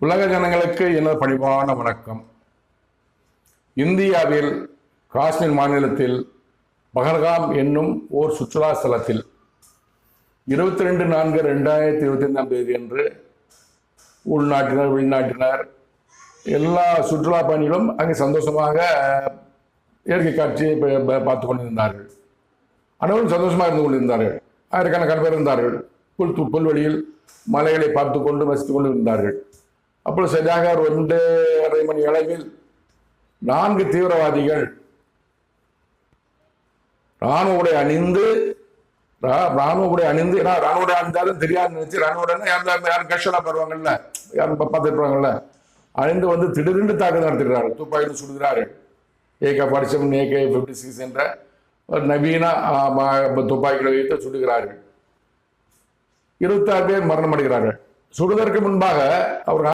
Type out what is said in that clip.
உலக ஜனங்களுக்கு எனது பணிவான வணக்கம். இந்தியாவில் காஷ்மீர் மாநிலத்தில் பஹல்காம் என்னும் ஓர் சுற்றுலா ஸ்தலத்தில் 22/4/2025 அன்று உள்நாட்டினர் வெளிநாட்டினர் எல்லா சுற்றுலா பயணிகளும் அங்கே சந்தோஷமாக இயற்கை காட்சியை பார்த்து கொண்டிருந்தார்கள். அனைவரும் சந்தோஷமாக இருந்து கொண்டிருந்தார்கள். ஆயிரக்கணக்கான பேர் இருந்தார்கள். புல்வெளியில் மலைகளை பார்த்து கொண்டு வசித்துக் கொண்டு இருந்தார்கள். அப்பொழுது சரியாக 2:30 மணி அளவில் 4 தீவிரவாதிகள் ராணுவ உடை அணிந்து அணிந்தாலும் தெரியாது நினைச்சு ராணுவ யாரும் கஷ்டமா வருவாங்கல்ல, யாரும் பார்த்துருப்பாங்கல்ல, அணிந்து வந்து திடீரென்று தாக்குதல் நடத்துகிறார்கள். துப்பாக்கியில் சுடுகிறார்கள். AK-47 AK-56 என்ற நவீன துப்பாக்கிகளை வைத்து சுடுகிறார்கள். 26 பேர் மரணம் அடைகிறார்கள். சுடுவதற்கு முன்பாக அவர்